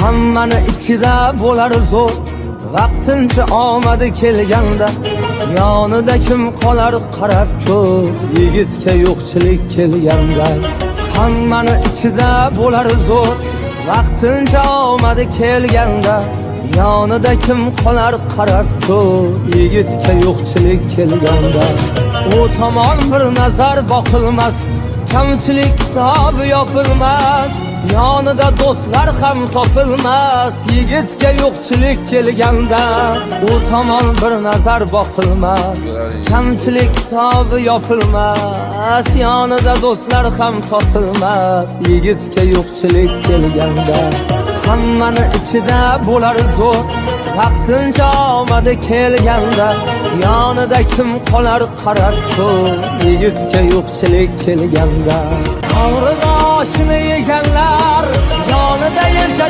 hammani ichida bo'lar zo'r. Vaqtincha omadi kelganda yonida kim qolar qarab ko'r. Yigitga yo'qchilik kelganda hammani ichida bo'lar zo'r. Vaqtincha omadi kelganda yonida kim qolar qarab ko'r. Yigitga yo'qchilik kelganda u tomon bir nazar boqilmas, kamchilik kitobi yopilmas, yonida do'stlar ham topilmas. Yigitga yo'qchilik kelganda u tomon bir nazar boqilmas, kamchilik kitobi yopilmas, yonida do'stlar ham topilmas. Yigitga yo'qchilik kelganda hammani ichida bo'lar zo'r. Vaqtincha omadi kelganda yonida kim qolar qarab ko'r. Yigitga yo'qchilik kelganda og'riq oshini yeganlar yonida yelkada